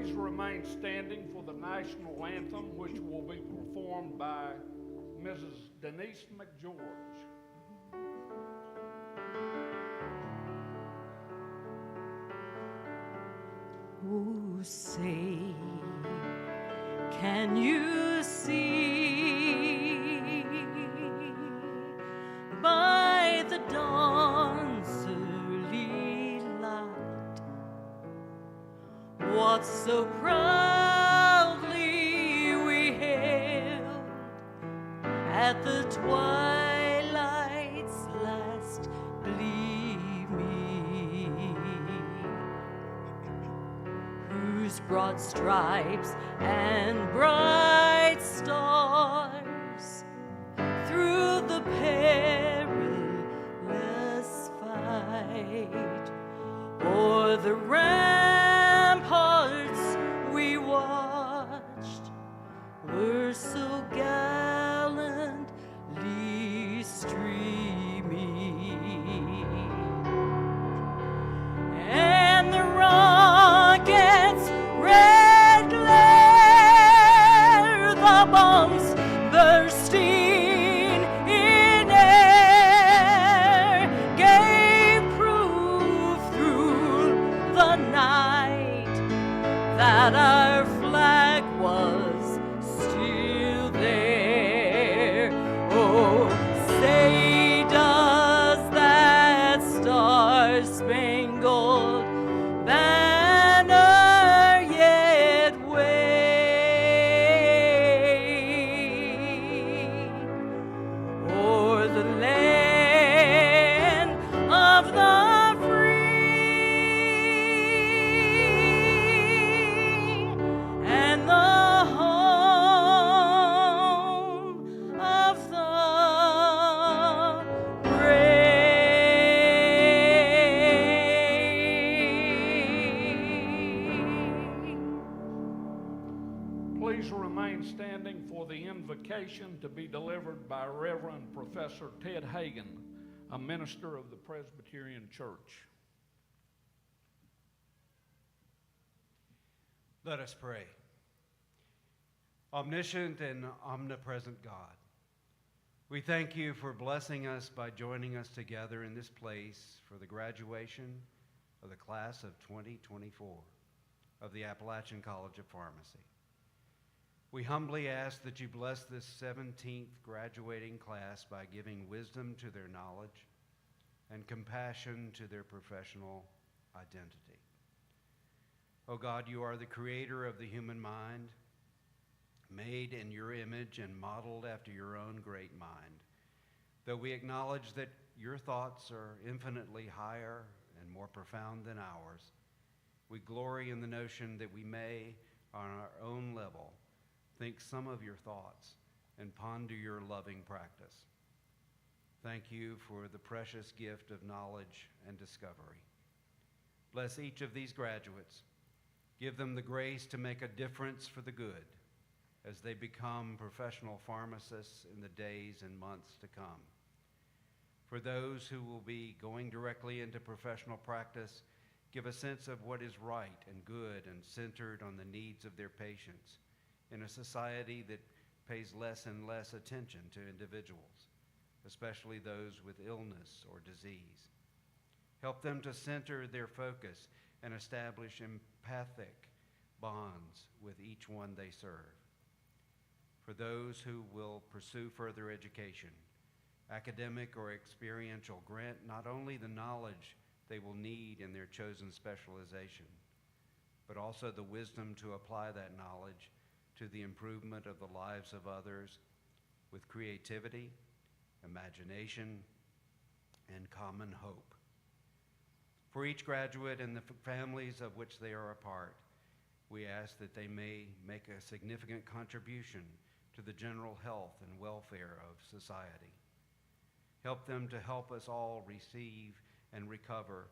Please remain standing for the national anthem, which will be performed by Mrs. Denise McGeorge. Oh, say, can you see by the dawn's early light what so proudly we hailed at the twilight's last gleaming, whose broad stripes and bright stars through the perilous fight o'er the ramparts we watched were so gallantly streaming, and the rockets' red glare, the bombs bursting in air, gave proof through the night that our flag was still there. Oh, say does that star-spangled banner yet wave o'er the land of the free and the home of the brave. Please remain standing for the invocation to be delivered by Reverend Professor Ted Hagan, a minister of the Presbyterian Church. Let us pray. Omniscient and omnipresent God, we thank you for blessing us by joining us together in this place for the graduation of the class of 2024 of the Appalachian College of Pharmacy. We humbly ask that you bless this 17th graduating class by giving wisdom to their knowledge and compassion to their professional identity. Oh God, you are the creator of the human mind, made in your image and modeled after your own great mind. Though we acknowledge that your thoughts are infinitely higher and more profound than ours, we glory in the notion that we may, on our own level, think some of your thoughts and ponder your loving practice. Thank you for the precious gift of knowledge and discovery. Bless each of these graduates. Give them the grace to make a difference for the good as they become professional pharmacists in the days and months to come. For those who will be going directly into professional practice, give a sense of what is right and good and centered on the needs of their patients in a society that pays less and less attention to individuals, especially those with illness or disease. Help them to center their focus and establish empathic bonds with each one they serve. For those who will pursue further education, academic or experiential, grant not only the knowledge they will need in their chosen specialization, but also the wisdom to apply that knowledge to the improvement of the lives of others with creativity, imagination, and common hope. For each graduate and the families of which they are a part, we ask that they may make a significant contribution to the general health and welfare of society. Help them to help us all receive and recover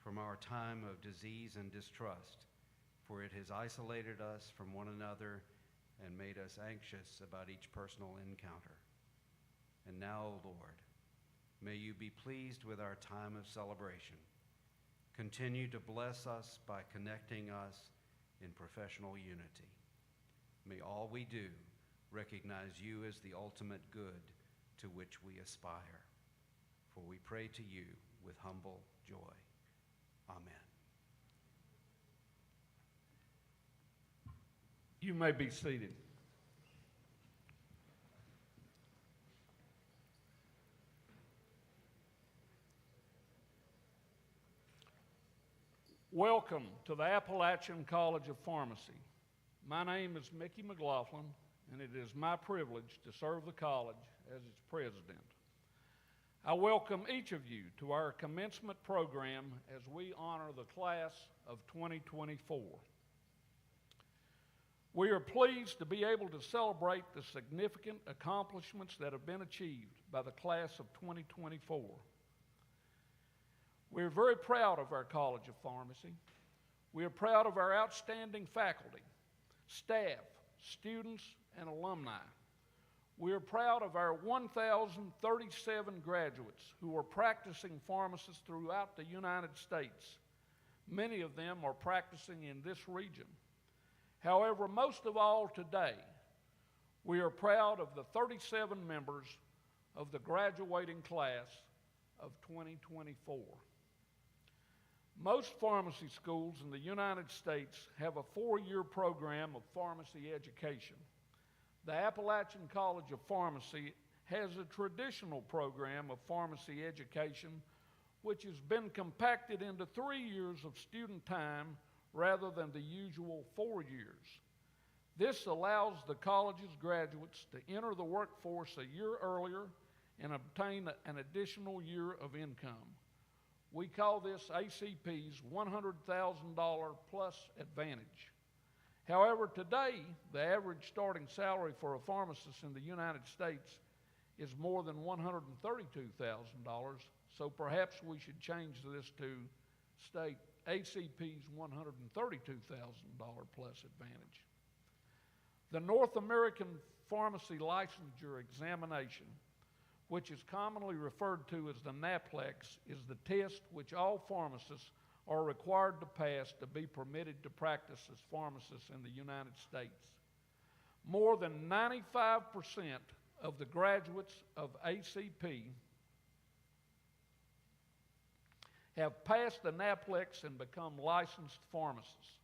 from our time of disease and distrust, for it has isolated us from one another and made us anxious about each personal encounter. And now, Lord, may you be pleased with our time of celebration. Continue to bless us by connecting us in professional unity. May all we do recognize you as the ultimate good to which we aspire. For we pray to you with humble joy. Amen. You may be seated. Welcome to the Appalachian College of Pharmacy. My name is Mickey McLaughlin, and it is my privilege to serve the college as its president. I welcome each of you to our commencement program as we honor the class of 2024. We are pleased to be able to celebrate the significant accomplishments that have been achieved by the class of 2024. We are very proud of our College of Pharmacy. We are proud of our outstanding faculty, staff, students, and alumni. We are proud of our 1,037 graduates who are practicing pharmacists throughout the United States. Many of them are practicing in this region. However, most of all today, we are proud of the 37 members of the graduating class of 2024. Most pharmacy schools in the United States have a 4-year program of pharmacy education. The Appalachian College of Pharmacy has a traditional program of pharmacy education which has been compacted into 3 years of student time rather than the usual 4 years. This allows the college's graduates to enter the workforce a year earlier and obtain an additional year of income. We call this ACP's $100,000 plus advantage. However, today, the average starting salary for a pharmacist in the United States is more than $132,000, so perhaps we should change this to state ACP's $132,000 plus advantage. The North American Pharmacy Licensure Examination, which is commonly referred to as the NAPLEX, is the test which all pharmacists are required to pass to be permitted to practice as pharmacists in the United States. More than 95% of the graduates of ACP have passed the NAPLEX and become licensed pharmacists.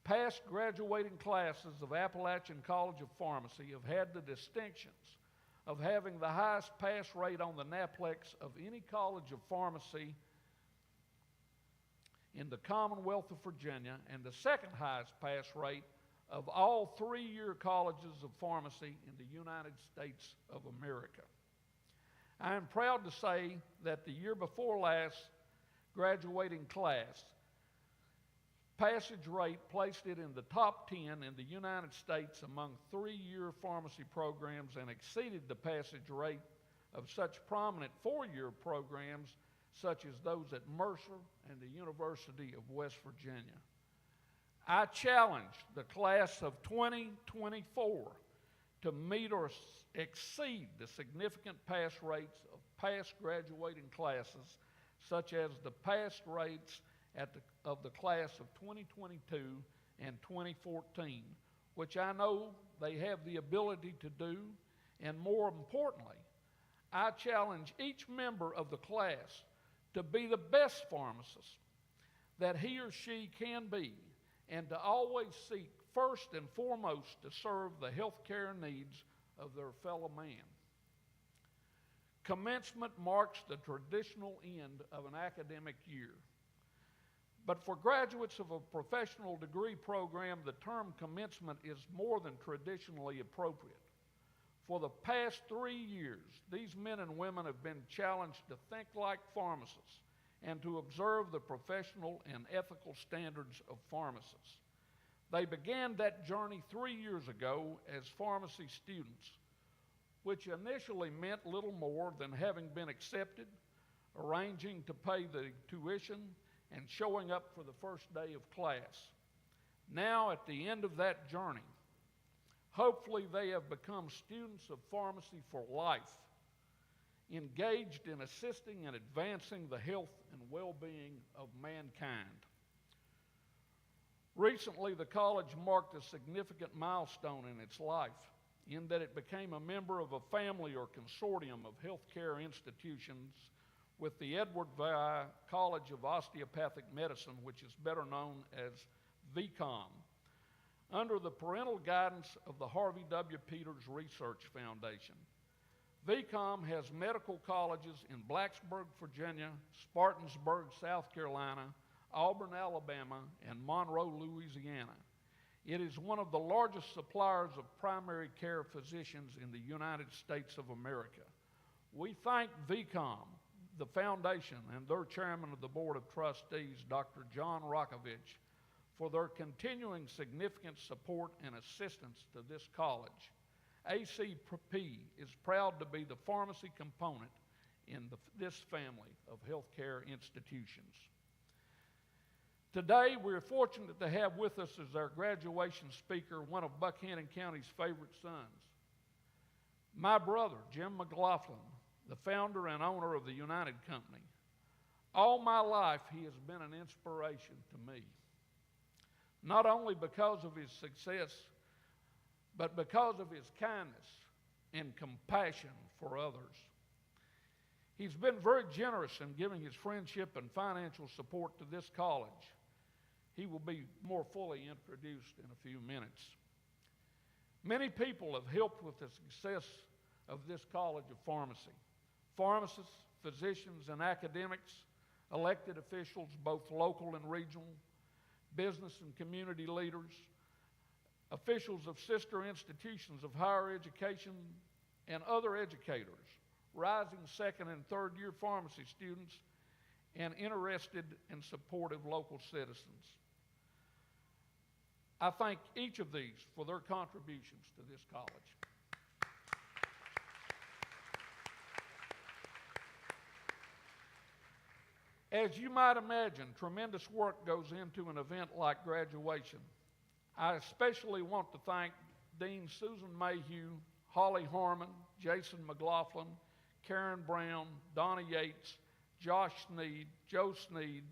Past graduating classes of Appalachian College of Pharmacy have had the distinctions of having the highest pass rate on the NAPLEX of any college of pharmacy in the Commonwealth of Virginia and the second highest pass rate of all 3-year colleges of pharmacy in the United States of America. I am proud to say that the year before last graduating class passage rate placed it in the top 10 in the United States among 3-year pharmacy programs and exceeded the passage rate of such prominent 4-year programs such as those at Mercer and the University of West Virginia. I challenge the class of 2024 to meet or exceed the significant pass rates of past graduating classes, such as the pass rates of the class of 2022 and 2014, which I know they have the ability to do, and more importantly, I challenge each member of the class to be the best pharmacist that he or she can be, and to always seek first and foremost to serve the healthcare needs of their fellow man. Commencement marks the traditional end of an academic year. But for graduates of a professional degree program, the term commencement is more than traditionally appropriate. For the past 3 years, these men and women have been challenged to think like pharmacists and to observe the professional and ethical standards of pharmacists. They began that journey 3 years ago as pharmacy students, which initially meant little more than having been accepted, arranging to pay the tuition, and showing up for the first day of class. Now, at the end of that journey, hopefully they have become students of pharmacy for life, engaged in assisting and advancing the health and well-being of mankind. Recently, the college marked a significant milestone in its life in that it became a member of a family or consortium of healthcare institutions with the Edward VI College of Osteopathic Medicine, which is better known as VCOM, under the parental guidance of the Harvey W. Peters Research Foundation. VCOM has medical colleges in Blacksburg, Virginia, Spartansburg, South Carolina, Auburn, Alabama, and Monroe, Louisiana. It is one of the largest suppliers of primary care physicians in the United States of America. We thank VCOM, the foundation, and their chairman of the Board of Trustees, Dr. John Rokovich, for their continuing significant support and assistance to this college. ACP is proud to be the pharmacy component in this family of healthcare institutions. Today, we're fortunate to have with us as our graduation speaker one of Buchanan County's favorite sons, my brother, Jim McLaughlin, the founder and owner of the United Company. All my life, he has been an inspiration to me, not only because of his success, but because of his kindness and compassion for others. He's been very generous in giving his friendship and financial support to this college. He will be more fully introduced in a few minutes. Many people have helped with the success of this College of Pharmacy. Pharmacists, physicians, and academics, elected officials, both local and regional, business and community leaders, officials of sister institutions of higher education, and other educators, rising second and third year pharmacy students, and interested and supportive local citizens. I thank each of these for their contributions to this college. As you might imagine, tremendous work goes into an event like graduation. I especially want to thank Dean Susan Mayhew, Holly Harmon, Jason McLaughlin, Karen Brown, Donna Yates, Josh Sneed, Joe Sneed,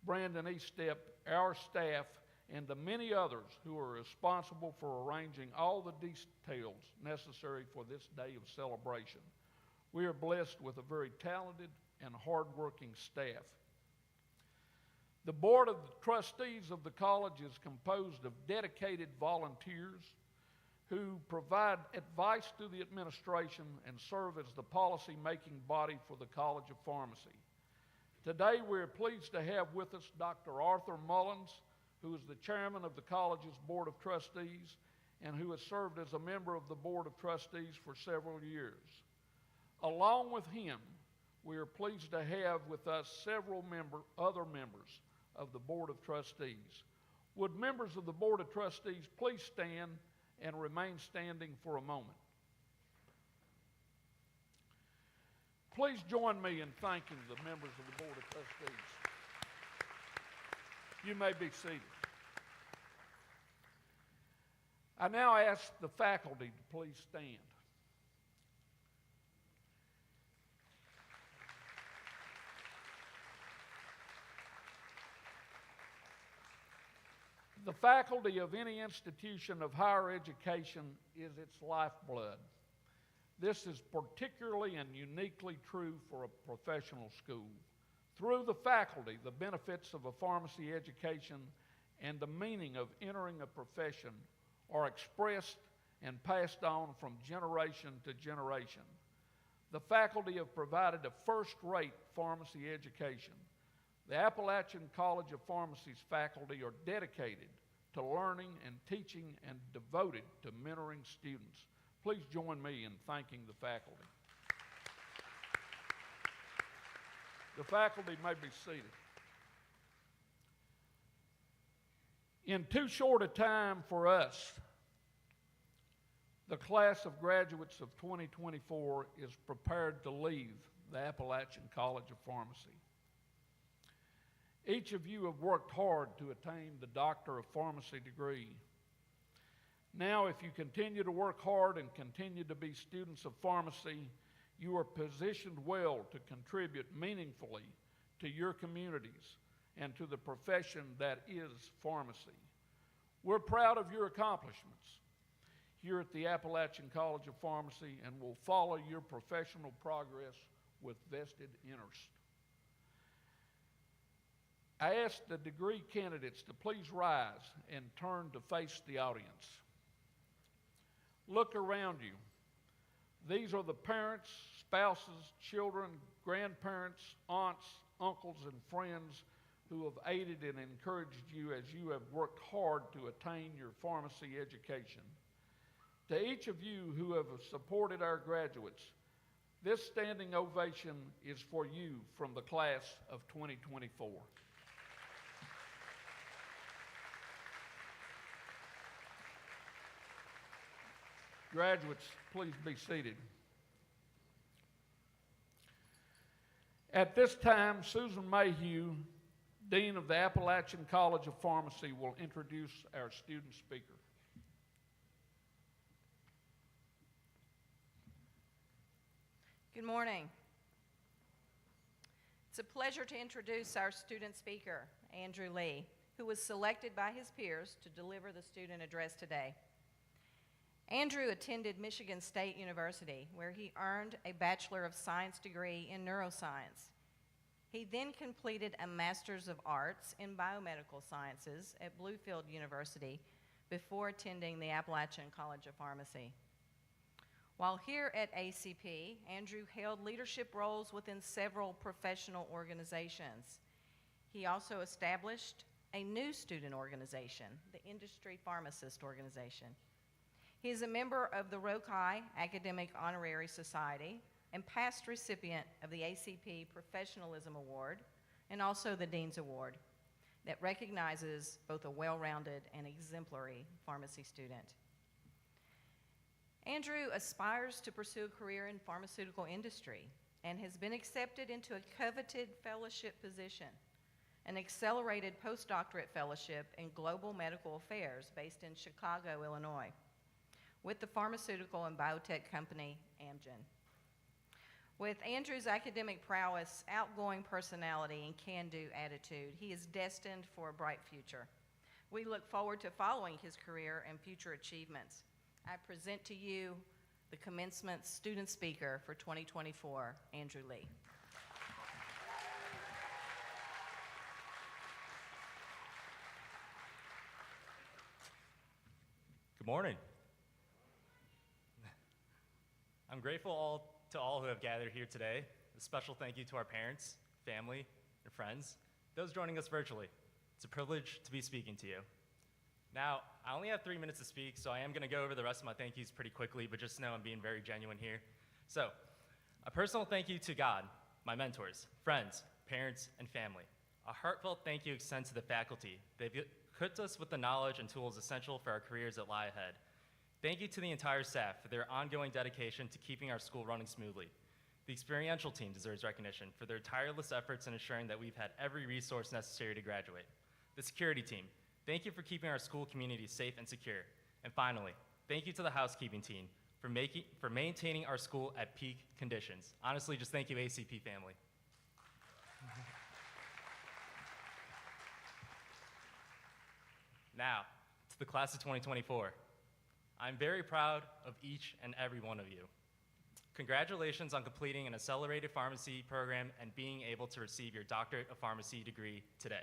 Brandon Estep, our staff, and the many others who are responsible for arranging all the details necessary for this day of celebration. We are blessed with a very talented and hardworking staff. The Board of Trustees of the college is composed of dedicated volunteers who provide advice to the administration and serve as the policy-making body for the College of Pharmacy. Today, we are pleased to have with us Dr. Arthur Mullins, who is the chairman of the college's Board of Trustees and who has served as a member of the Board of Trustees for several years. Along with him, we are pleased to have with us several other members of the Board of Trustees. Would members of the Board of Trustees please stand and remain standing for a moment? Please join me in thanking the members of the Board of Trustees. You may be seated. I now ask the faculty to please stand. The faculty of any institution of higher education is its lifeblood. This is particularly and uniquely true for a professional school. Through the faculty, the benefits of a pharmacy education and the meaning of entering a profession are expressed and passed on from generation to generation. The faculty have provided a first-rate pharmacy education. The Appalachian College of Pharmacy's faculty are dedicated to learning and teaching and devoted to mentoring students. Please join me in thanking the faculty. The faculty may be seated. In too short a time for us, the class of graduates of 2024 is prepared to leave the Appalachian College of Pharmacy. Each of you have worked hard to attain the Doctor of Pharmacy degree. Now, if you continue to work hard and continue to be students of pharmacy, you are positioned well to contribute meaningfully to your communities and to the profession that is pharmacy. We're proud of your accomplishments here at the Appalachian College of Pharmacy and will follow your professional progress with vested interest. I ask the degree candidates to please rise and turn to face the audience. Look around you. These are the parents, spouses, children, grandparents, aunts, uncles, and friends who have aided and encouraged you as you have worked hard to attain your pharmacy education. To each of you who have supported our graduates, this standing ovation is for you from the class of 2024. Graduates, please be seated. At this time, Susan Mayhew, Dean of the Appalachian College of Pharmacy, will introduce our student speaker. Good morning. It's a pleasure to introduce our student speaker, Andrew Lee, who was selected by his peers to deliver the student address today. Andrew attended Michigan State University, where he earned a Bachelor of Science degree in neuroscience. He then completed a Master's of Arts in Biomedical Sciences at Bluefield University before attending the Appalachian College of Pharmacy. While here at ACP, Andrew held leadership roles within several professional organizations. He also established a new student organization, the Industry Pharmacist Organization. He is a member of the Rokai Academic Honorary Society and past recipient of the ACP Professionalism Award and also the Dean's Award that recognizes both a well-rounded and exemplary pharmacy student. Andrew aspires to pursue a career in pharmaceutical industry and has been accepted into a coveted fellowship position, an accelerated postdoctorate fellowship in global medical affairs based in Chicago, Illinois, with the pharmaceutical and biotech company Amgen. With Andrew's academic prowess, outgoing personality, and can-do attitude, he is destined for a bright future. We look forward to following his career and future achievements. I present to you the Commencement student speaker for 2024, Andrew Lee. Good morning. I'm grateful to all who have gathered here today. A special thank you to our parents, family, and friends, those joining us virtually. It's a privilege to be speaking to you. Now, I only have 3 minutes to speak, so I am going to go over the rest of my thank yous pretty quickly, but just know I'm being very genuine here. So, a personal thank you to God, my mentors, friends, parents, and family. A heartfelt thank you extends to the faculty. They've equipped us with the knowledge and tools essential for our careers that lie ahead. Thank you to the entire staff for their ongoing dedication to keeping our school running smoothly. The experiential team deserves recognition for their tireless efforts in ensuring that we've had every resource necessary to graduate. The security team, thank you for keeping our school community safe and secure. And finally, thank you to the housekeeping team for maintaining our school at peak conditions. Honestly, just thank you, ACP family. Now, to the class of 2024. I'm very proud of each and every one of you. Congratulations on completing an accelerated pharmacy program and being able to receive your doctorate of pharmacy degree today.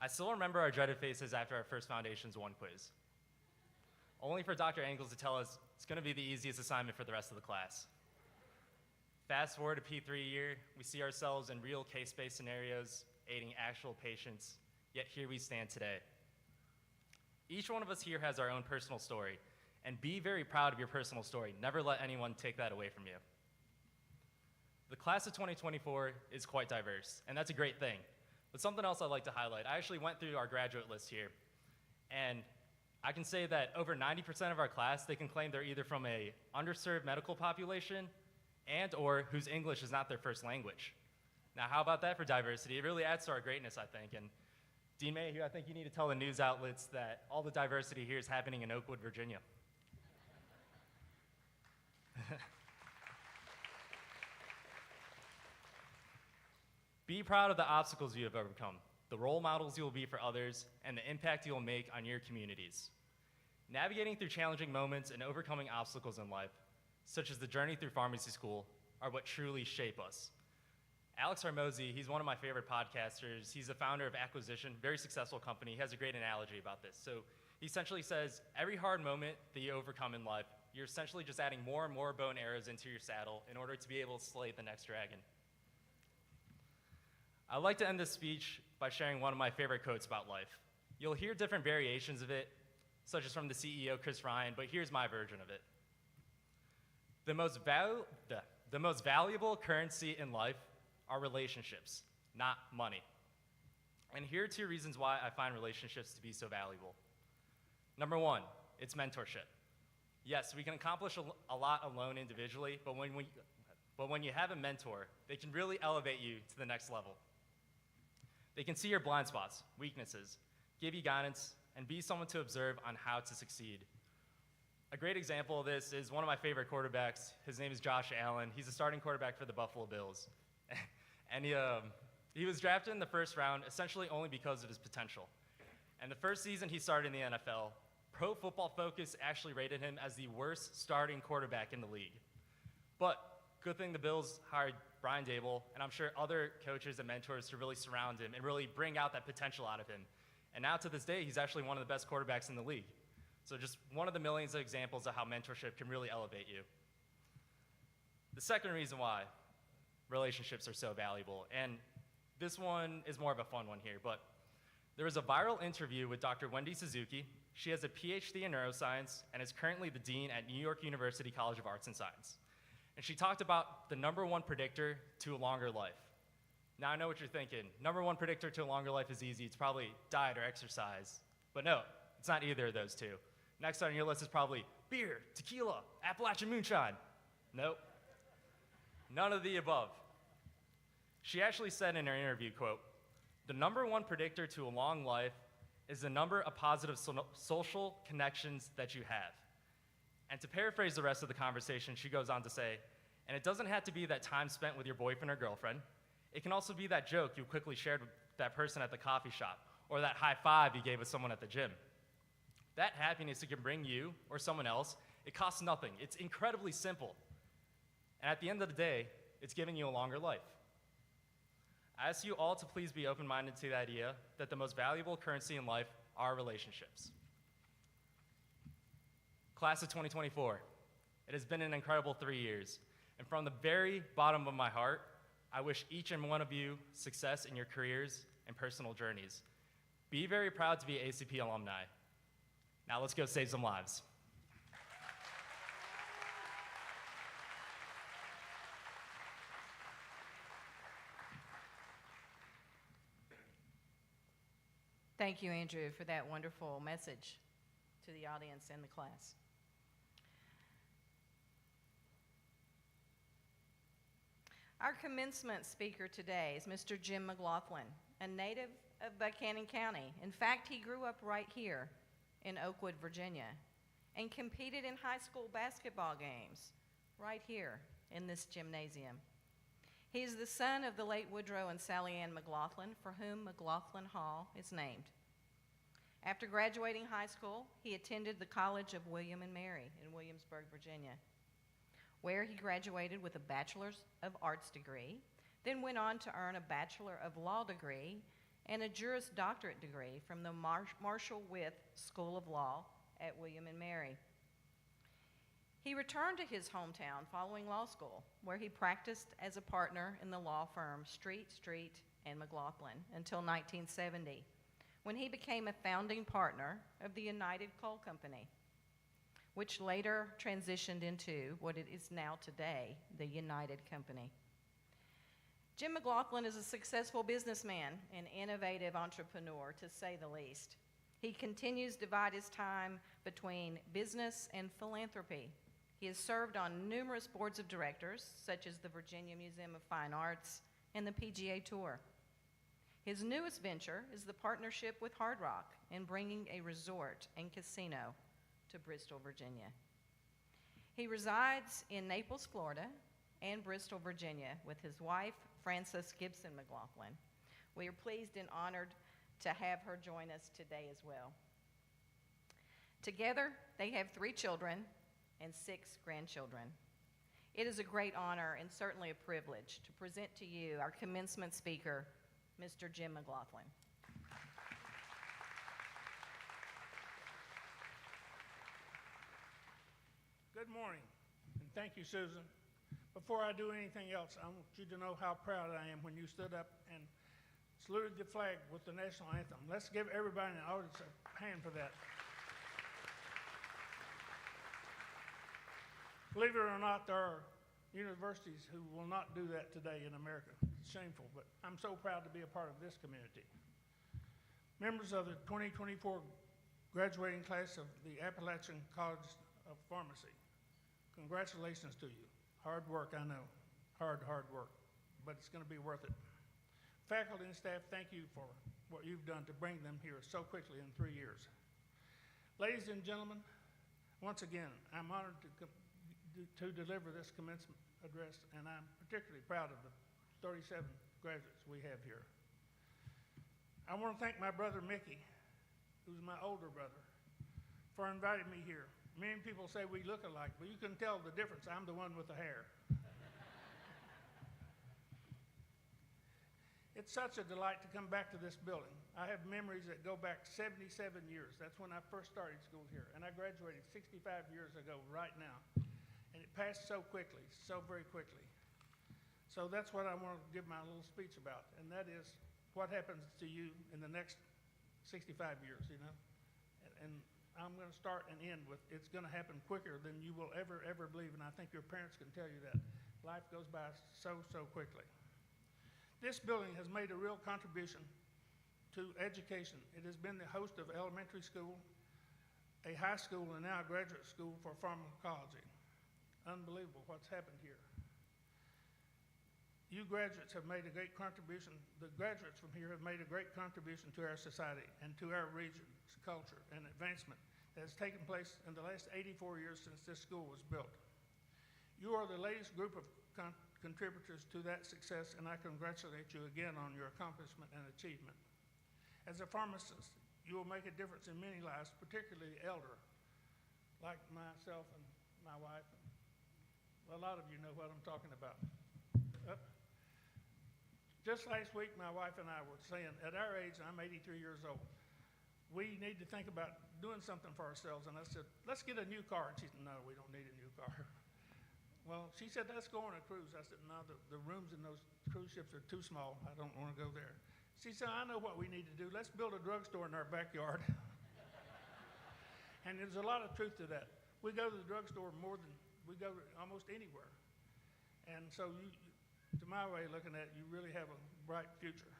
I still remember our dreaded faces after our first Foundations 1 quiz, only for Dr. Engels to tell us it's going to be the easiest assignment for the rest of the class. Fast forward to P3 year, we see ourselves in real case-based scenarios, aiding actual patients, yet here we stand today. Each one of us here has our own personal story, and be very proud of your personal story. Never let anyone take that away from you. The class of 2024 is quite diverse, and that's a great thing. But something else I'd like to highlight, I actually went through our graduate list here, and I can say that over 90% of our class, they can claim they're either from a underserved medical population and or whose English is not their first language. Now, how about that for diversity? It really adds to our greatness, I think. And Dean Mayhew, I think you need to tell the news outlets that all the diversity here is happening in Oakwood, Virginia. Be proud of the obstacles you have overcome. the role models you will be for others, and the impact you will make on your communities. Navigating through challenging moments and overcoming obstacles in life, such as the journey through pharmacy school, are what truly shape us. Alex Hormozi, he's one of my favorite podcasters. He's the founder of Acquisition, very successful company. He has a great analogy about this. So he essentially says, every hard moment that you overcome in life, you're essentially just adding more and more bow and arrows into your saddle in order to be able to slay the next dragon. I'd like to end this speech by sharing one of my favorite quotes about life. You'll hear different variations of it, such as from the CEO, Chris Ryan, but here's my version of it. The most valuable currency in life are relationships, not money. And here are 2 reasons why I find relationships to be so valuable. Number 1, it's mentorship. Yes, we can accomplish a lot alone individually, but when you have a mentor, they can really elevate you to the next level. They can see your blind spots, weaknesses, give you guidance, and be someone to observe on how to succeed. A great example of this is one of my favorite quarterbacks. His name is Josh Allen. He's a starting quarterback for the Buffalo Bills. And he was drafted in the first round essentially only because of his potential. And the first season he started in the NFL, Pro Football Focus actually rated him as the worst starting quarterback in the league. But good thing the Bills hired Brian Dable, and I'm sure other coaches and mentors to really surround him and really bring out that potential out of him. And now to this day, he's actually one of the best quarterbacks in the league. So just one of the millions of examples of how mentorship can really elevate you. The second reason why relationships are so valuable, and this one is more of a fun one here, but there was a viral interview with Dr. Wendy Suzuki. She has a PhD in neuroscience and is currently the dean at New York University College of Arts and Science. And she talked about the #1 predictor to a longer life. Now I know what you're thinking. #1 predictor to a longer life is easy. It's probably diet or exercise. But no, it's not either of those 2. Next on your list is probably beer, tequila, Appalachian moonshine. Nope. None of the above. She actually said in her interview, quote, "The #1 predictor to a long life is the number of positive social connections that you have." And to paraphrase the rest of the conversation, she goes on to say, and it doesn't have to be that time spent with your boyfriend or girlfriend. It can also be that joke you quickly shared with that person at the coffee shop, or that high five you gave with someone at the gym. That happiness it can bring you or someone else, it costs nothing. It's incredibly simple. And at the end of the day, it's giving you a longer life. I ask you all to please be open-minded to the idea that the most valuable currency in life are relationships. Class of 2024, it has been an incredible 3 years. And from the very bottom of my heart, I wish each and one of you success in your careers and personal journeys. Be very proud to be ACP alumni. Now let's go save some lives. Thank you, Andrew, for that wonderful message to the audience and the class. Our commencement speaker today is Mr. Jim McLaughlin, a native of Buchanan County. In fact, he grew up right here in Oakwood, Virginia, and competed in high school basketball games right here in this gymnasium. He is the son of the late Woodrow and Sally Ann McLaughlin, for whom McLaughlin Hall is named. After graduating high school, he attended the College of William and Mary in Williamsburg, Virginia, where he graduated with a Bachelor's of Arts degree, then went on to earn a Bachelor of Law degree and a Juris Doctorate degree from the Marshall Wythe School of Law at William and Mary. He returned to his hometown following law school, where he practiced as a partner in the law firm Street, and McLaughlin until 1970, when he became a founding partner of the United Coal Company, which later transitioned into what it is now today, the United Company. Jim McLaughlin is a successful businessman and innovative entrepreneur, to say the least. He continues to divide his time between business and philanthropy. He has served on numerous boards of directors, such as the Virginia Museum of Fine Arts and the PGA Tour. His newest venture is the partnership with Hard Rock in bringing a resort and casino to Bristol, Virginia. He resides in Naples, Florida, and Bristol, Virginia, with his wife, Frances Gibson McLaughlin, We are pleased and honored to have her join us today as well. Together, they have 3 children and 6 grandchildren. It is a great honor and certainly a privilege to present to you our commencement speaker, Mr. Jim McLaughlin. Good morning, and thank you, Susan. Before I do anything else, I want you to know how proud I am when you stood up and saluted the flag with the national anthem. Let's give everybody in the audience a hand for that. Believe it or not, there are universities who will not do that today in America. It's shameful, but I'm so proud to be a part of this community. Members of the 2024 graduating class of the Appalachian College of Pharmacy, congratulations to you. Hard work, I know. Hard work, but it's going to be worth it. Faculty and staff, thank you for what you've done to bring them here so quickly in 3 years. Ladies and gentlemen, once again, I'm honored to deliver this commencement address, and I'm particularly proud of the 37 graduates we have here. I want to thank my brother Mickey, who's my older brother, for inviting me here. Many people say we look alike, but you can tell the difference. I'm the one with the hair. It's such a delight to come back to this building. I have memories that go back 77 years. That's when I first started school here, and I graduated 65 years ago right now. And it passed so quickly, so very quickly. So that's what I want to give my little speech about, and that is what happens to you in the next 65 years, you know? And I'm going to start and end with it's going to happen quicker than you will ever believe, and I think your parents can tell you that. Life goes by so quickly. This building has made a real contribution to education. It has been the host of elementary school, a high school, and now a graduate school for pharmacology. Unbelievable what's happened here. You graduates have made a great contribution. The graduates from here have made a great contribution to our society and to our region's culture and advancement that has taken place in the last 84 years since this school was built. You are the latest group of contributors to that success, and I congratulate you again on your accomplishment and achievement. As a pharmacist, you will make a difference in many lives, particularly the elder, like myself and my wife. A lot of you know what I'm talking about. Just last week, my wife and I were saying, at our age, I'm 83 years old, we need to think about doing something for ourselves. And I said, let's get a new car. And she said, no, we don't need a new car. Well, she said, let's go on a cruise. I said, no, the rooms in those cruise ships are too small. I don't want to go there. She said, I know what we need to do. Let's build a drugstore in our backyard. And there's a lot of truth to that. We go to the drugstore more than we go to almost anywhere. And so you, to my way of looking at it, you really have a bright future.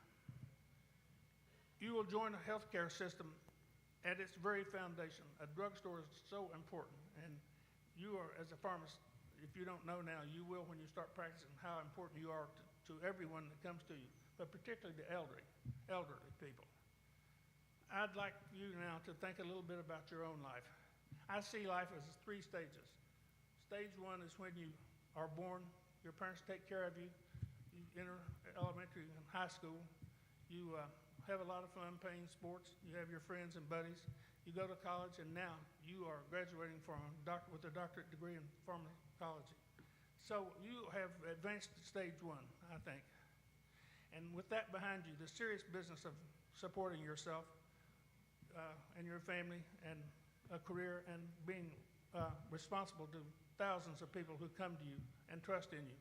You will join a healthcare system at its very foundation. A drugstore is so important, and you are, as a pharmacist, if you don't know now, you will when you start practicing how important you are to everyone that comes to you, but particularly the elderly people. I'd like you now to think a little bit about your own life. I see life as 3 stages. Stage 1 is when you are born, your parents take care of you, you enter elementary and high school, you have a lot of fun playing sports, you have your friends and buddies, you go to college, and now you are graduating with a doctorate degree in pharmacology. So you have advanced to stage 1, I think. And with that behind you, the serious business of supporting yourself and your family and a career and being responsible to thousands of people who come to you and trust in you.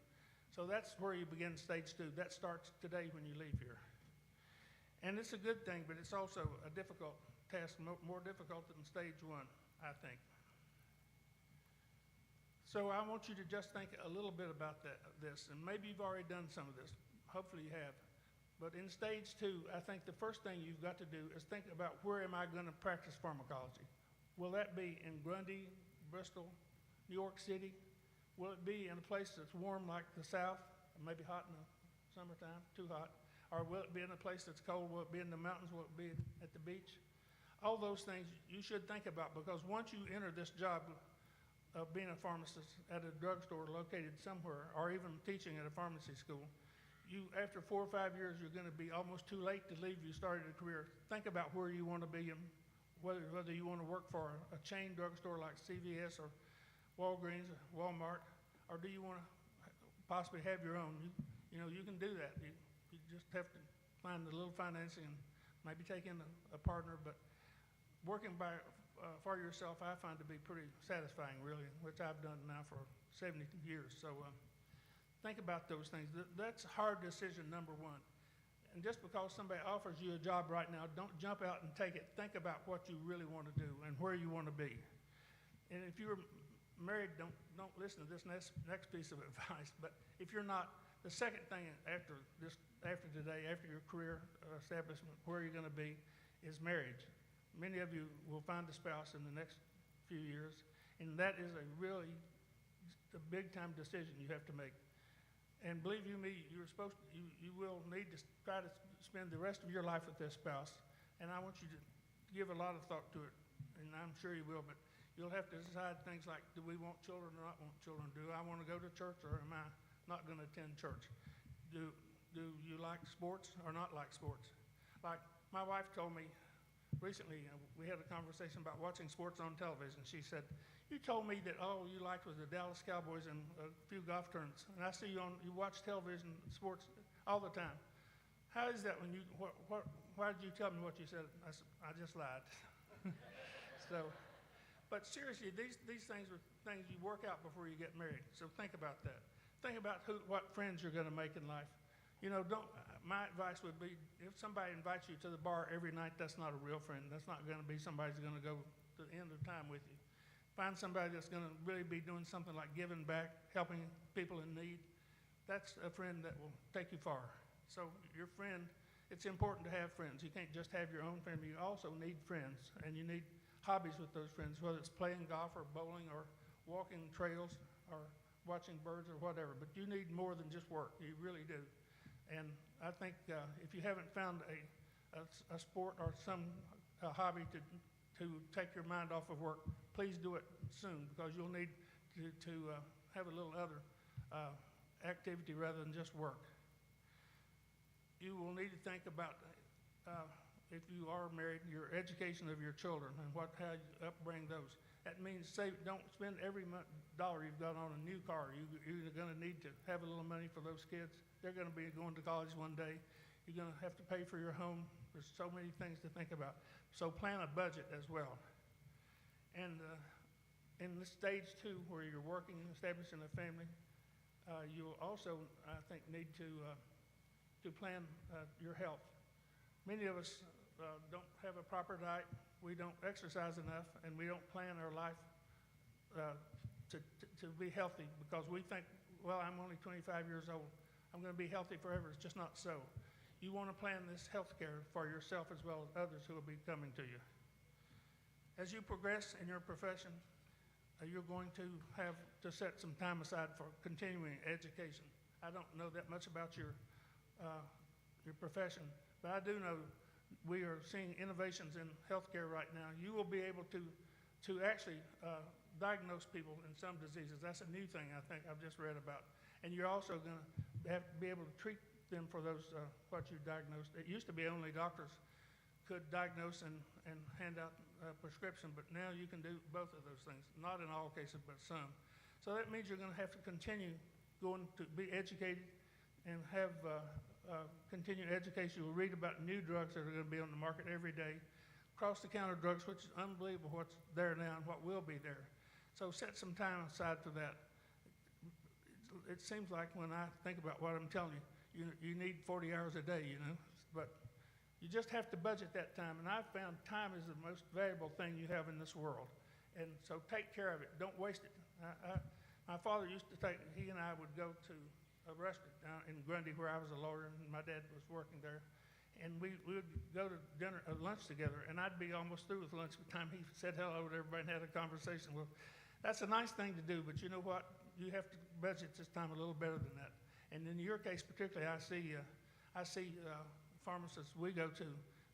So that's where you begin stage 2. That starts today when you leave here. And it's a good thing, but it's also a difficult task, more difficult than stage 1, I think. So I want you to just think a little bit about this, and maybe you've already done some of this. Hopefully you have. But in stage 2, I think the first thing you've got to do is think about where am I going to practice pharmacology? Will that be in Grundy, Bristol, New York City? Will it be in a place that's warm like the South, maybe hot in the summertime, too hot? Or will it be in a place that's cold? Will it be in the mountains? Will it be at the beach? All those things you should think about, because once you enter this job of being a pharmacist at a drugstore located somewhere, or even teaching at a pharmacy school, after 4 or 5 years, you're going to be almost too late to leave. You started a career. Think about where you want to be and whether you want to work for a chain drugstore like CVS or Walgreens or Walmart, or do you want to possibly have your own. You can do that. You just have to find a little financing and maybe take in a partner. But working for yourself, I find to be pretty satisfying, really, which I've done now for 70 years. So think about those things. That's a hard decision, number one. And just because somebody offers you a job right now, don't jump out and take it. Think about what you really want to do and where you want to be. And if you're married, don't listen to this next piece of advice. But if you're not, the second thing after today, after your career establishment, where you're going to be, is marriage. Many of you will find a spouse in the next few years, and that is a big time decision you have to make. And believe you me, you will need to try to spend the rest of your life with this spouse. And I want you to give a lot of thought to it, and I'm sure you will. But you'll have to decide things like, do we want children or not want children? Do I want to go to church or am I not going to attend church? Do you like sports or not like sports? Like my wife told me recently, we had a conversation about watching sports on television. She said, you told me that all you liked was the Dallas Cowboys and a few golf tournaments. And I see you watch television sports all the time. How is that when why did you tell me what you said? I said, I just lied. But seriously, these things are things you work out before you get married. So think about that. Think about what friends you're going to make in life. My advice would be, if somebody invites you to the bar every night, that's not a real friend. That's not going to be somebody who's going to go to the end of time with you. Find somebody that's going to really be doing something like giving back, helping people in need. That's a friend that will take you far. So your friend, it's important to have friends. You can't just have your own family. You also need friends, and you need hobbies with those friends, whether it's playing golf or bowling or walking trails or watching birds or whatever. But you need more than just work. You really do. And I think if you haven't found a sport or some hobby to take your mind off of work, please do it soon, because you'll need to have a little other activity rather than just work. You will need to think about, if you are married, your education of your children and how you upbring those. That means don't spend every dollar you've got on a new car. You're going to need to have a little money for those kids. They're going to be going to college one day. You're going to have to pay for your home. There's so many things to think about. So plan a budget as well. And in the stage 2, where you're working, establishing a family, you'll also, I think, need to plan your health. Many of us don't have a proper diet. We don't exercise enough, and we don't plan our life to be healthy, because we think, well, I'm only 25 years old. I'm going to be healthy forever. It's just not so. You want to plan this health care for yourself as well as others who will be coming to you. As you progress in your profession, you're going to have to set some time aside for continuing education. I don't know that much about your profession, but I do know we are seeing innovations in healthcare right now. You will be able to actually diagnose people in some diseases. That's a new thing I think I've just read about. And you're also going to have to be able to treat them for those what you diagnosed. It used to be only doctors could diagnose and hand out a prescription, but now you can do both of those things. Not in all cases, but some. So that means you're going to have to continue going to be educated and have continued education. You'll read about new drugs that are going to be on the market every day. Across-the-counter drugs, which is unbelievable what's there now and what will be there. So set some time aside for that. It seems like when I think about what I'm telling you, you need 40 hours a day, but you just have to budget that time. And I've found time is the most valuable thing you have in this world. And so take care of it. Don't waste it. My father used to he and I would go to a restaurant down in Grundy where I was a lawyer and my dad was working there. And we would go to lunch together, and I'd be almost through with lunch by the time he said hello to everybody and had a conversation. Well, that's a nice thing to do, but you know what? You have to budget this time a little better than that. And in your case particularly, I see pharmacists we go to,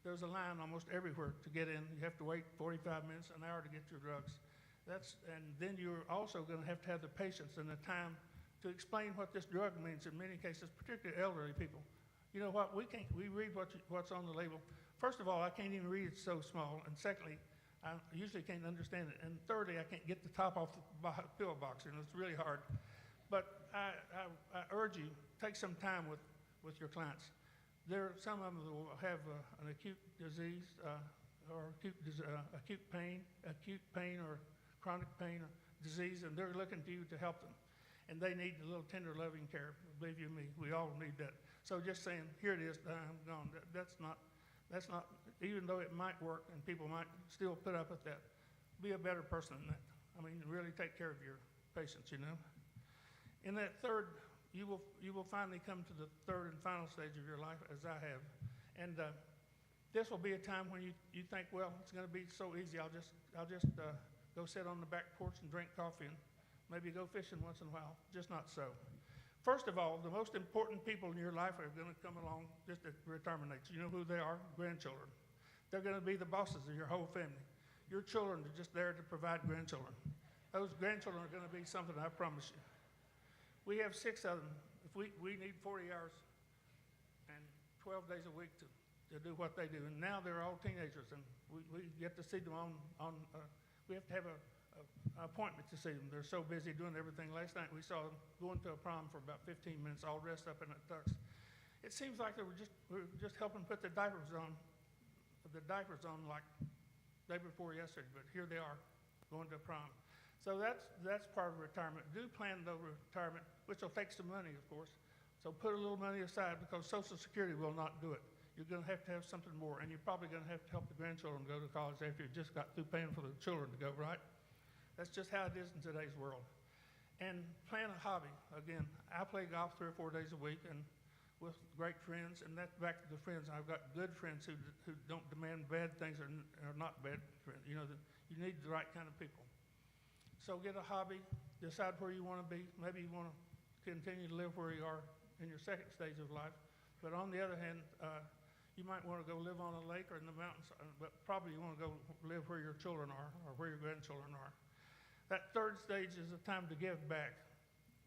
there's a line almost everywhere to get in. You have to wait 45 minutes, an hour to get your drugs. And then you're also going to have the patience and the time to explain what this drug means in many cases, particularly elderly people. You know what, we read what's on the label. First of all, I can't even read it, it's so small, and secondly, I usually can't understand it, and thirdly, I can't get the top off the pill box, and it's really hard. But I urge you, take some time with your clients. Some of them will have an acute disease or acute pain or chronic pain or disease, and they're looking to you to help them. And they need a little tender, loving care. Believe you me, we all need that. So just saying, here it is, I'm gone. That's not, even though it might work and people might still put up with that, be a better person than that. I mean, really take care of your patients, you know. In that third, you will finally come to the third and final stage of your life, as I have. And this will be a time when you think, well, it's going to be so easy. I'll just go sit on the back porch and drink coffee and maybe go fishing once in a while. Just not so. First of all, the most important people in your life are going to come along just at retirement age. You know who they are? Grandchildren. They're going to be the bosses of your whole family. Your children are just there to provide grandchildren. Those grandchildren are going to be something, I promise you. We have 6 of them. If we need 40 hours and 12 days a week to do what they do. And now they're all teenagers, and we get to see them we have to have an appointment to see them. They're so busy doing everything. Last night we saw them going to a prom for about 15 minutes, all dressed up in a tux. It seems like we were just helping put the diapers on like day before yesterday, but here they are going to a prom. So that's part of retirement. Do plan the retirement, which will take some money, of course. So put a little money aside because Social Security will not do it. You're going to have something more, and you're probably going to have to help the grandchildren go to college after you just got through paying for the children to go, right? That's just how it is in today's world. And plan a hobby. Again, I play golf 3 or 4 days a week and with great friends, and that's back to the friends. I've got good friends who don't demand bad things or not bad friends. You know, you need the right kind of people. So get a hobby, decide where you want to be. Maybe you want to continue to live where you are in your second stage of life. But on the other hand, you might want to go live on a lake or in the mountains, but probably you want to go live where your children are or where your grandchildren are. That third stage is a time to give back.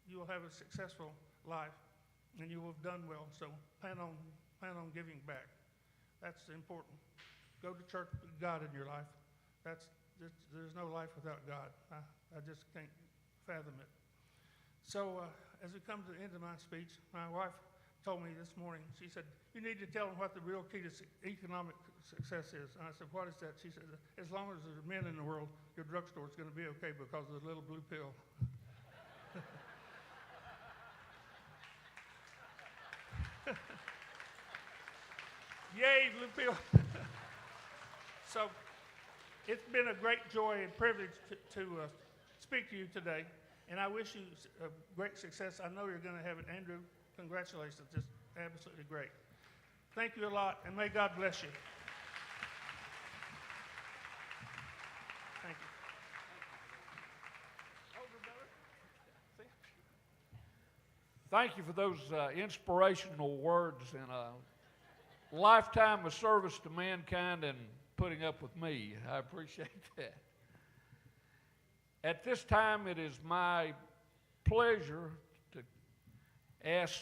You will have a successful life, and you will have done well. So plan on giving back. That's important. Go to church with God in your life. There's no life without God. I just can't fathom it. So as we come to the end of my speech, my wife told me this morning, she said, you need to tell them what the real key to economic success is. And I said, what is that? She said, as long as there's men in the world, your drugstore is going to be okay because of the little blue pill. Yay, blue pill. So it's been a great joy and privilege to speak to you today, and I wish you great success. I know you're going to have it. Andrew, congratulations. Just absolutely great. Thank you a lot, and may God bless you. Thank you. Thank you for those inspirational words and a lifetime of service to mankind and putting up with me. I appreciate that. At this time, it is my pleasure to ask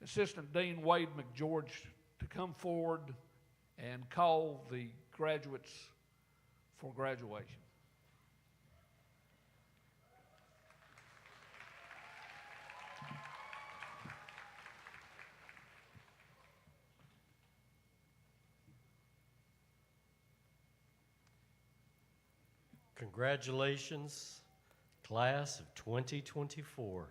Assistant Dean Wade McGeorge to come forward and call the graduates for graduation. Congratulations, class of 2024.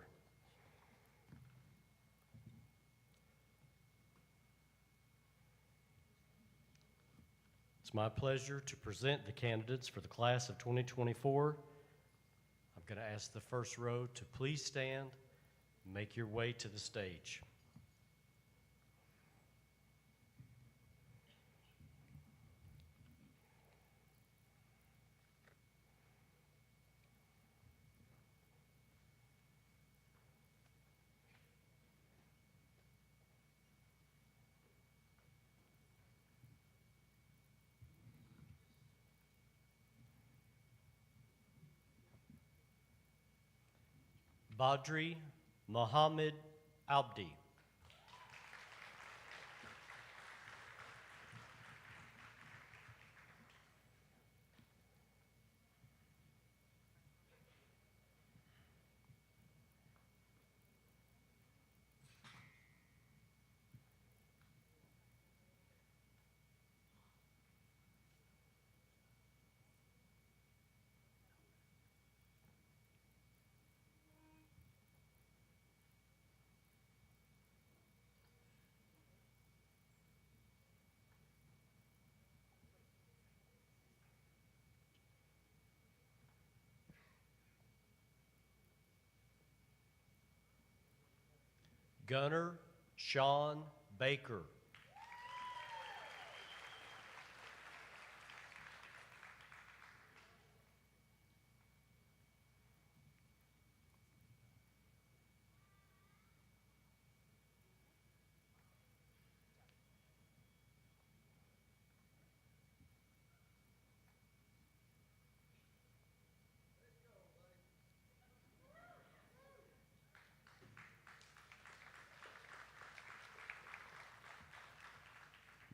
It's my pleasure to present the candidates for the class of 2024. I'm going to ask the first row to please stand and make your way to the stage. Badri Mohammed Abdi. Gunnar Sean Baker.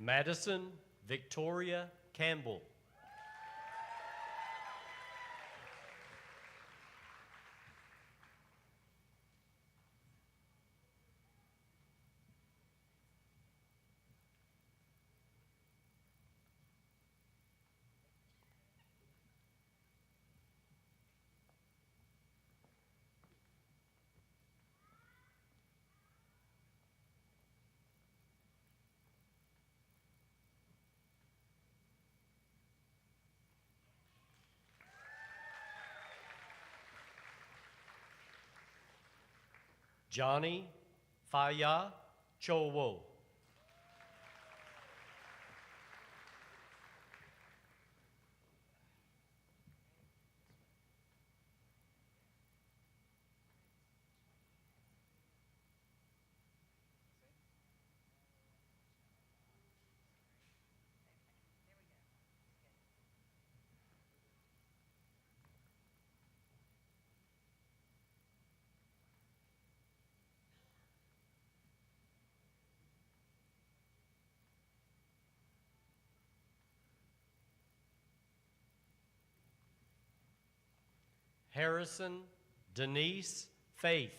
Madison Victoria Campbell. Johnny Faya Chowo. Harrison Denise Faith.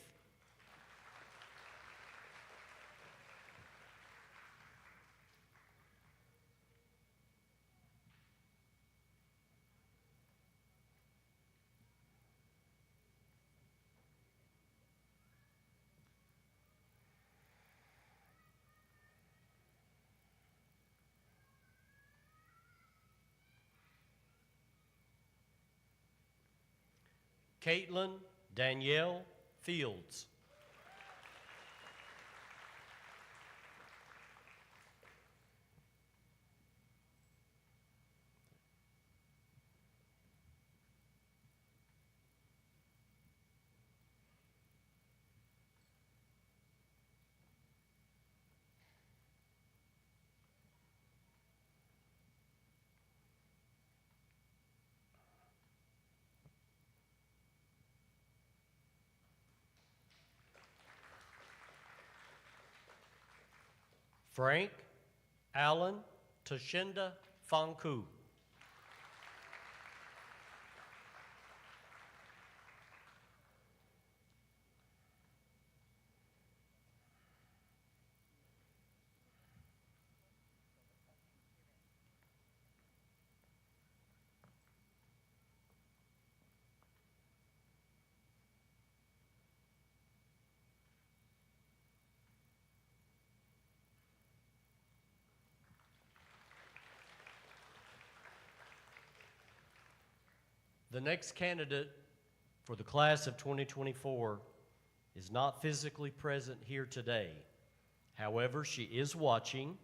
Caitlin Danielle Fields. Frank Allen Tashinda Fonku. The next candidate for the class of 2024 is not physically present here today. However, she is watching.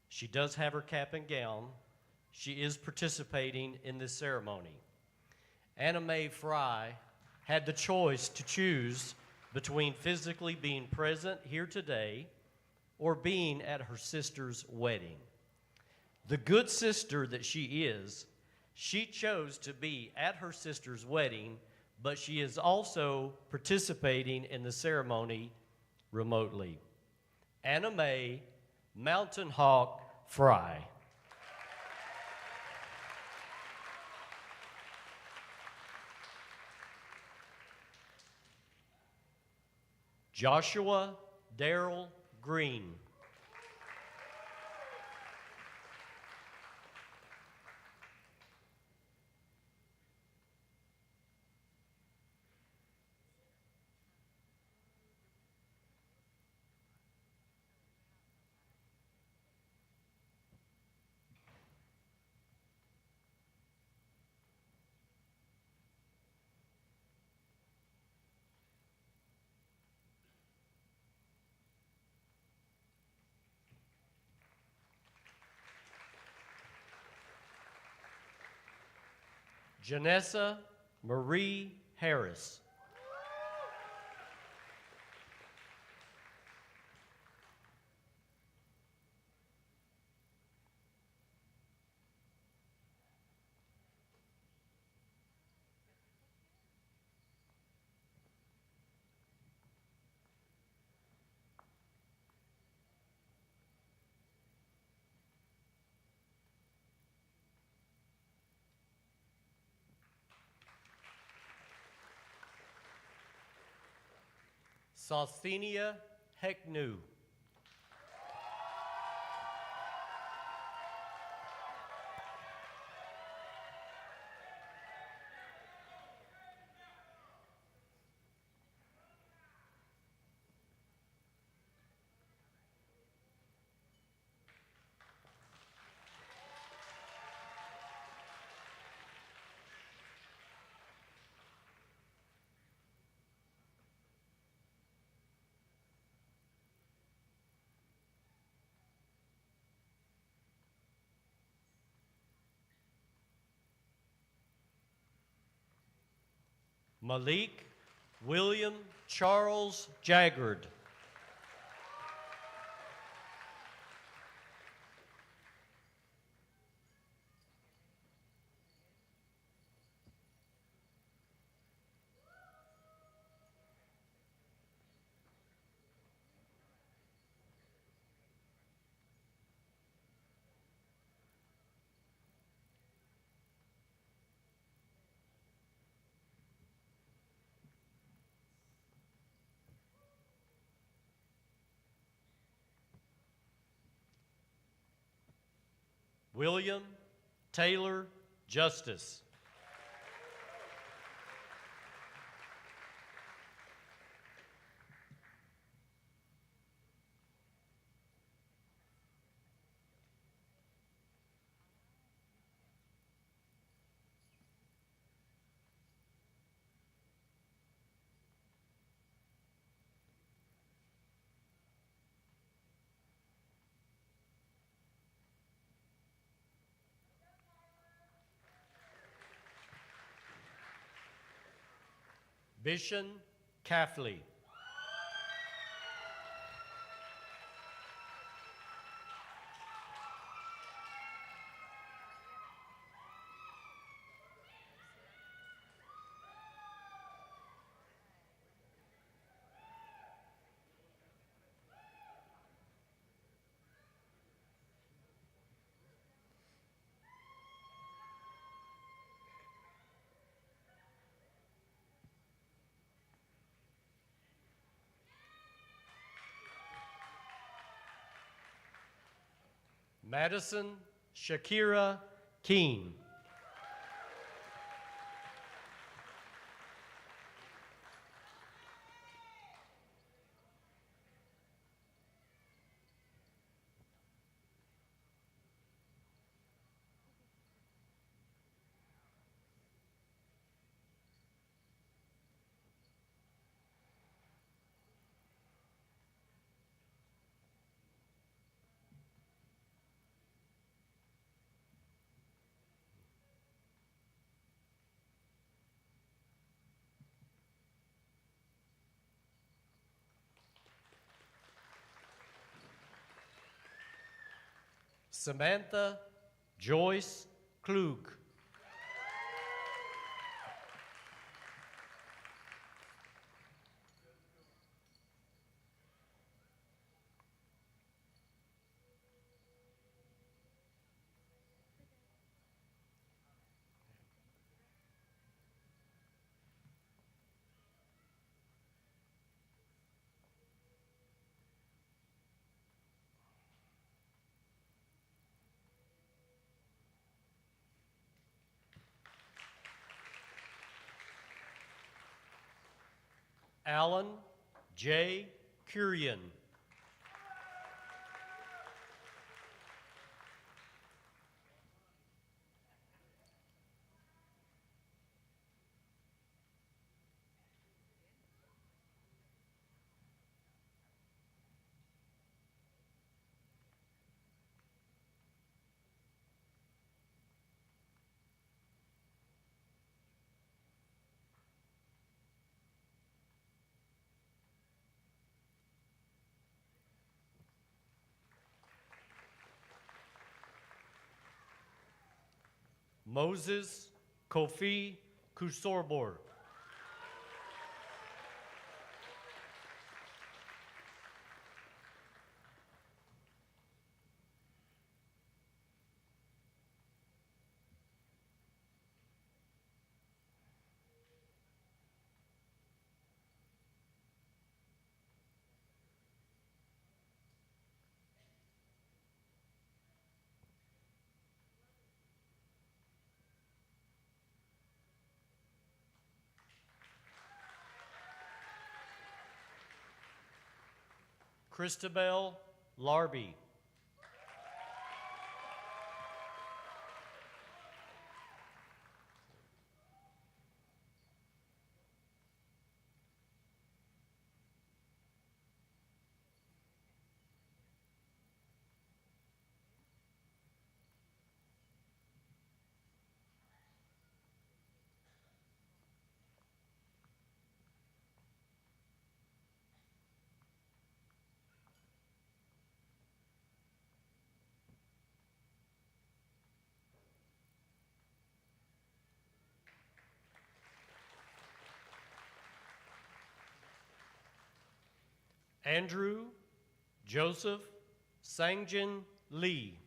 She does have her cap and gown. She is participating in this ceremony. Anna Mae Fry had the choice to choose between physically being present here today or being at her sister's wedding. The good sister that she is, she chose to be at her sister's wedding but she is also participating in the ceremony remotely. Anna Mae Mountain Hawk Fry. Joshua Darrell Green. Janessa Marie Harris. Sauthenia Hecknew. Malik William Charles Jaggard. William Taylor Justice. Bishan Kafley. Madison Shakira Keene. Samantha Joyce Klug. Alan J. Kurian. Moses Kofi Kusorbor. Christabel Larby. Andrew Joseph Sangjin Lee.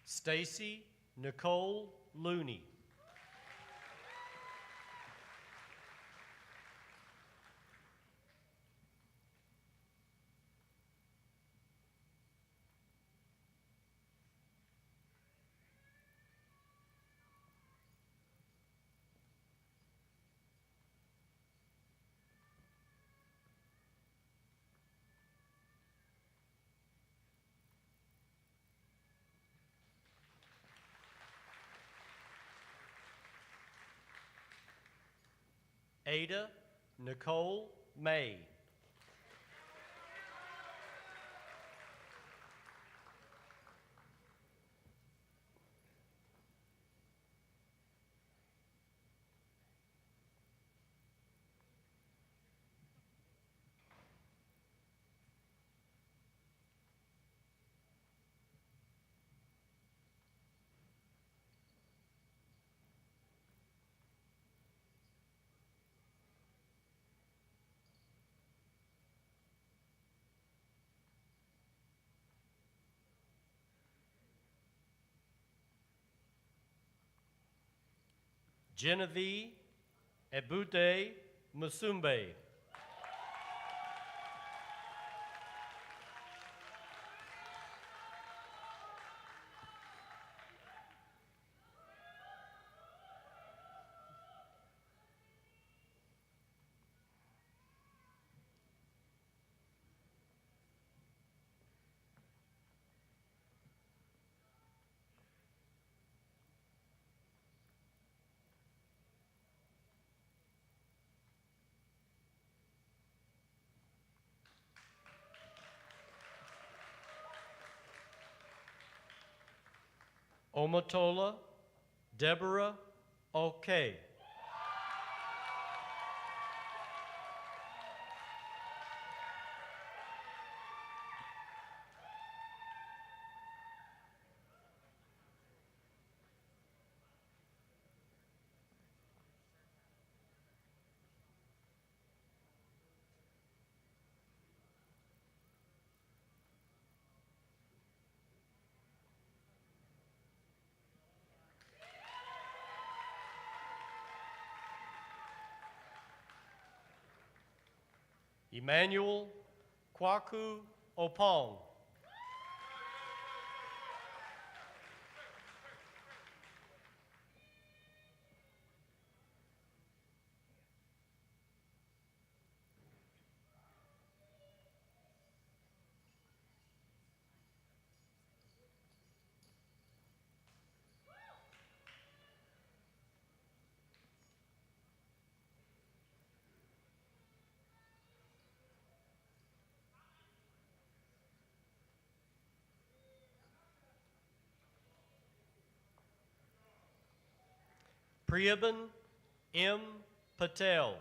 Stacy Nicole Looney. Ada Nicole May. Genevieve Ebute Musumbe. Omotola Deborah O'Kay. Emmanuel Kwaku Opong. Priyaban M. Patel.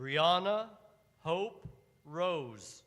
Brianna Hope Rose.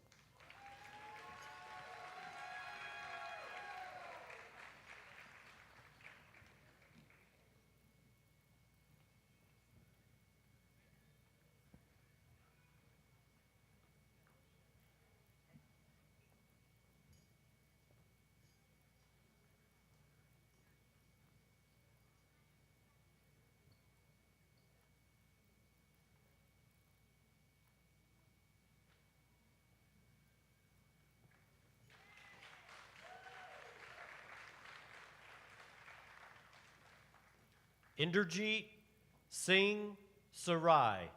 Inderjeet Singh Sarai.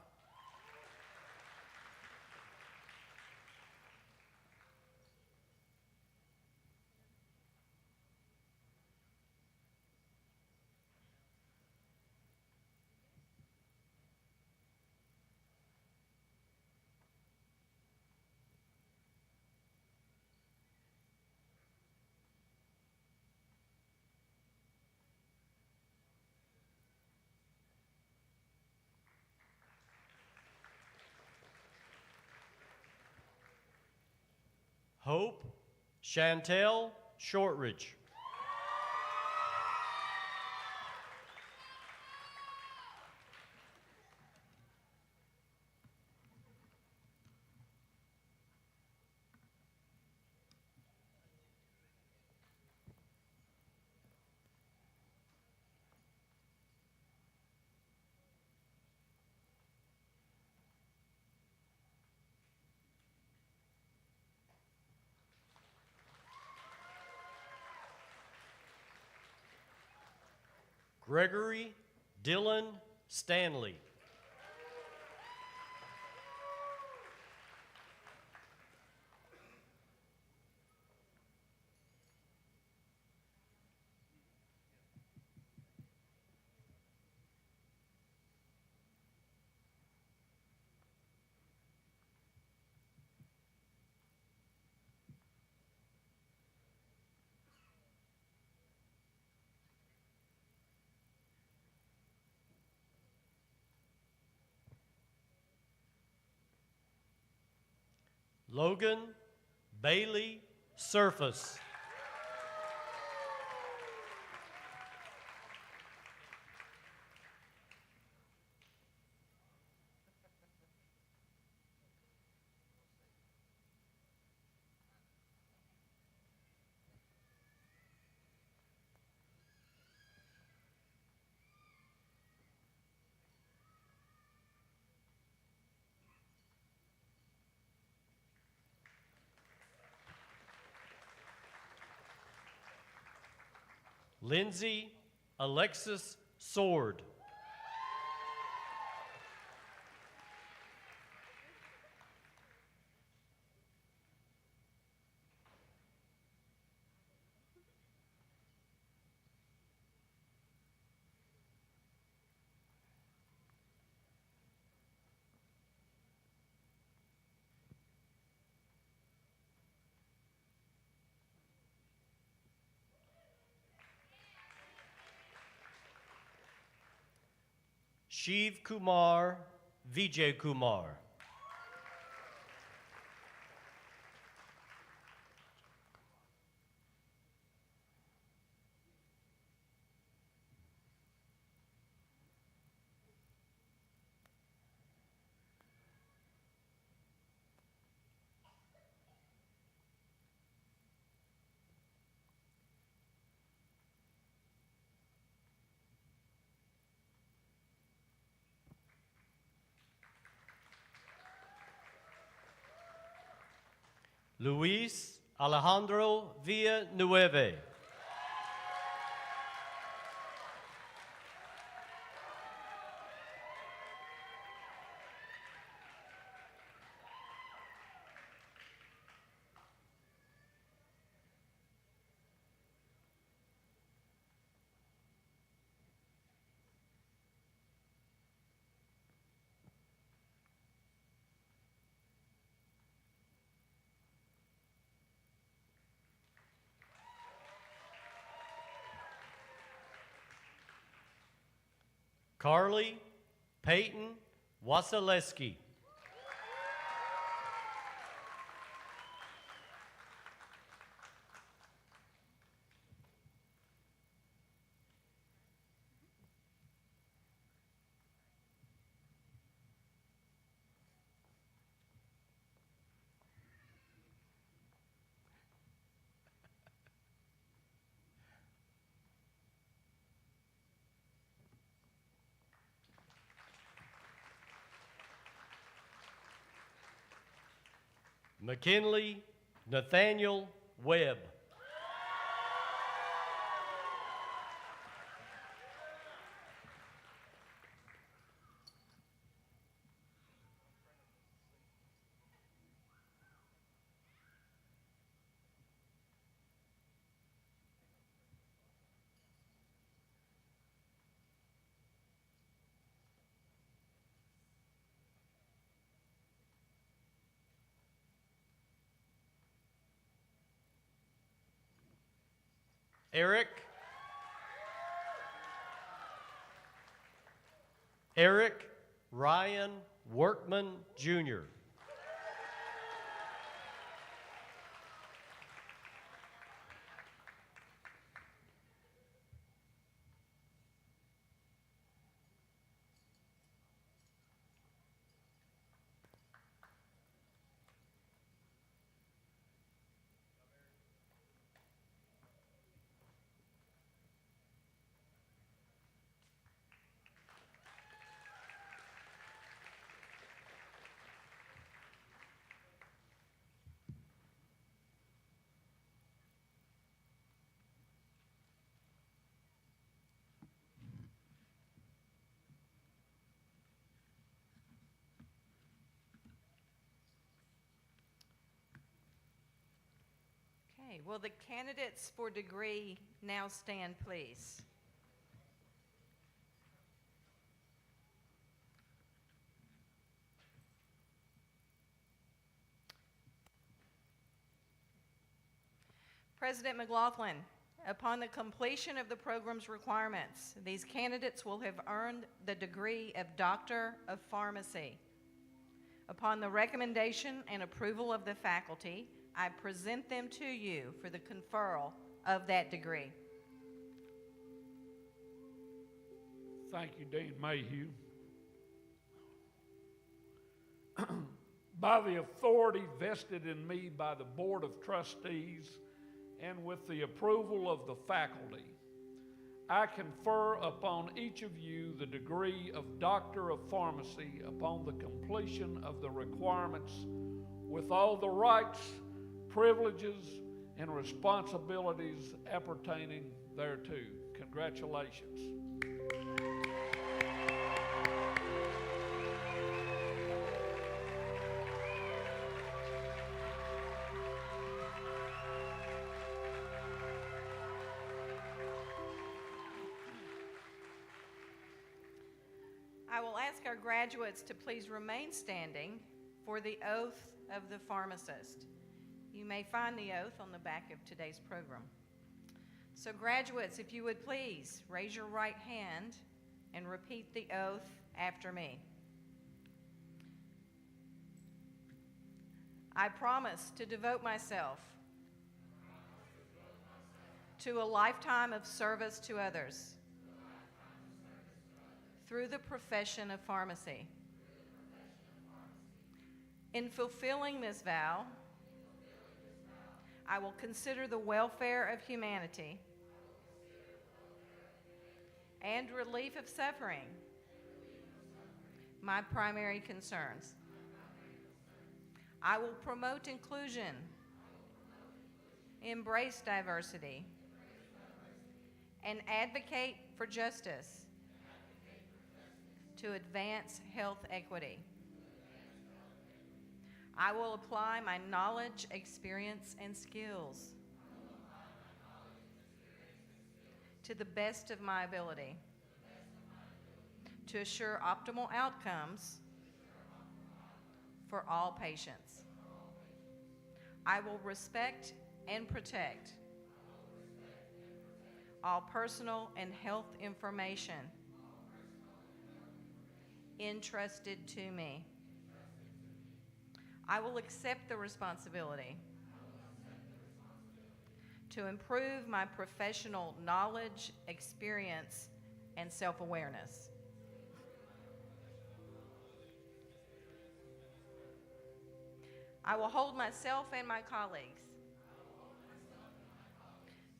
Hope Chantel Shortridge. Gregory Dylan Stanley. Logan Bailey Surface. Lindsay Alexis Sword. Shiv Kumar Vijay Kumar. Luis Alejandro Villanueva. Carly Peyton Wasilewski. McKinley Nathaniel Webb. Eric Ryan Workman, Jr. Okay, will the candidates for degree now stand, please? President McLaughlin, upon the completion of the program's requirements, these candidates will have earned the degree of Doctor of Pharmacy. Upon the recommendation and approval of the faculty, I present them to you for the conferral of that degree. Thank you, Dean Mayhew. By the authority vested in me by the Board of Trustees and with the approval of the faculty, I confer upon each of you the degree of Doctor of Pharmacy upon the completion of the requirements with all the rights, privileges, and responsibilities appertaining thereto. Congratulations. I will ask our graduates to please remain standing for the oath of the pharmacist. You may find the oath on the back of today's program. So graduates, if you would please raise your right hand and repeat the oath after me. I promise to devote myself to a lifetime of service to others through the profession of pharmacy. In fulfilling this vow, I will consider the welfare of humanity and relief of suffering my primary concerns. I will promote inclusion embrace diversity, and advocate for justice to advance health equity. I will apply my knowledge, experience, and skills to the best of my ability to assure optimal outcomes for all patients. I will respect and protect all personal and health information entrusted to me. I will accept the responsibility to improve my professional knowledge, experience, and self-awareness. I will hold myself and my colleagues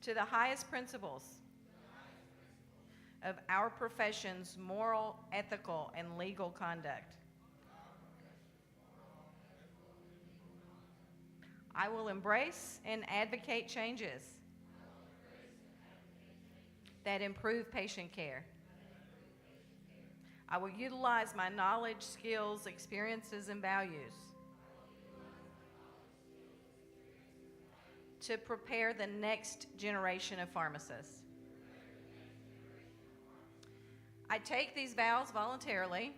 to the highest principles of our profession's moral, ethical, and legal conduct. I will embrace and advocate changes that improve patient care. I will utilize my knowledge, skills, experiences, and values to prepare the next generation of pharmacists. I take these vows voluntarily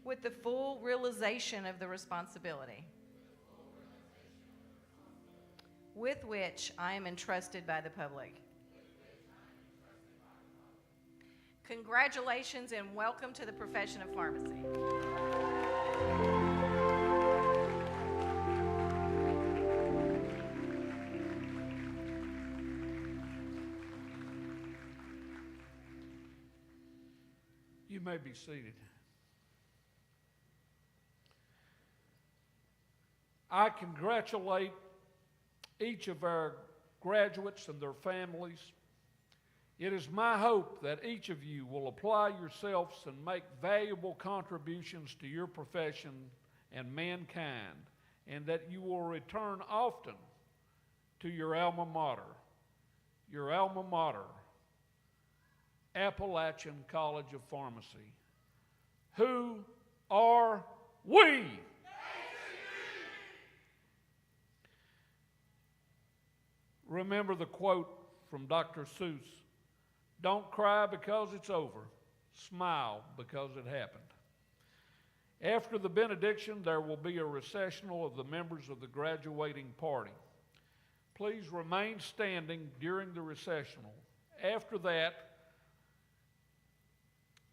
with the full realization of the responsibility with which I am entrusted by the public. Congratulations and welcome to the profession of pharmacy. You may be seated. I congratulate each of our graduates and their families. It is my hope that each of you will apply yourselves and make valuable contributions to your profession and mankind, and that you will return often to your alma mater, Appalachian College of Pharmacy. Who are we? Remember the quote from Dr. Seuss, "Don't cry because it's over, smile because it happened." After the benediction, there will be a recessional of the members of the graduating party. Please remain standing during the recessional. After that,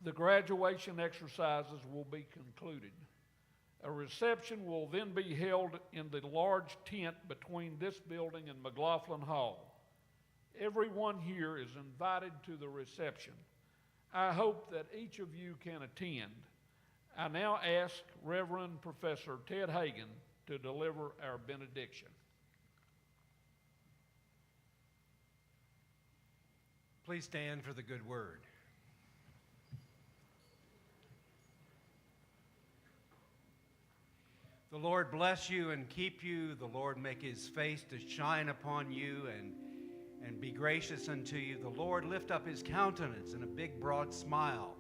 the graduation exercises will be concluded. A reception will then be held in the large tent between this building and McLaughlin Hall. Everyone here is invited to the reception. I hope that each of you can attend. I now ask Reverend Professor Ted Hagan to deliver our benediction. Please stand for the good word. The Lord bless you and keep you. The Lord make his face to shine upon you and be gracious unto you. The Lord lift up his countenance and a big broad smile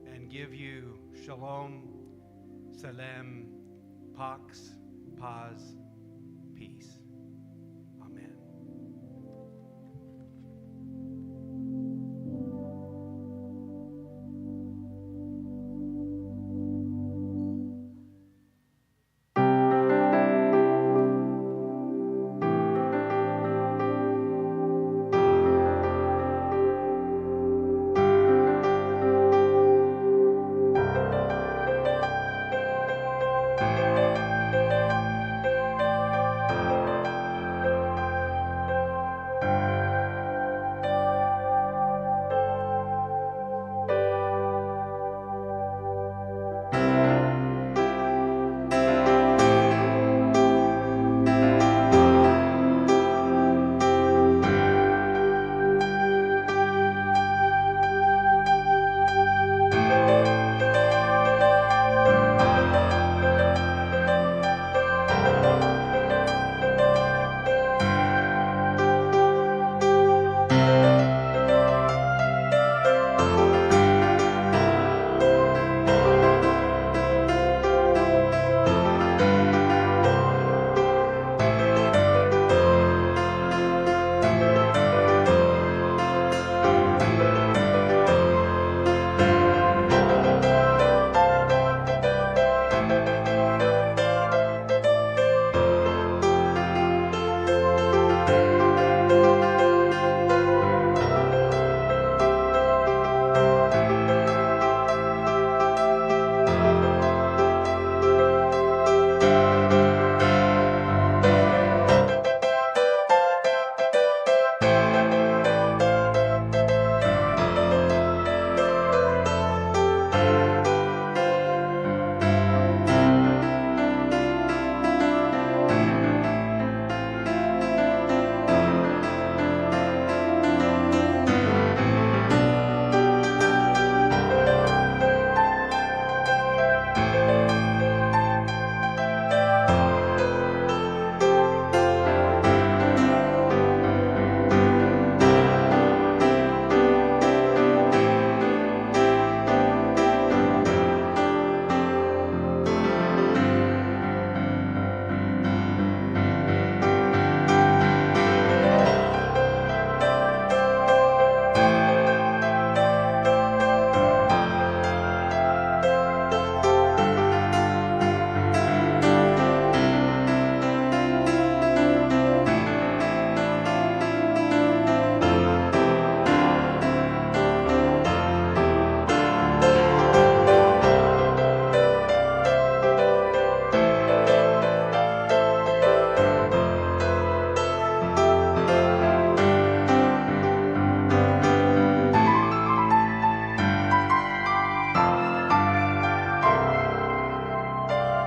and give you shalom, salem, pax, paz, peace.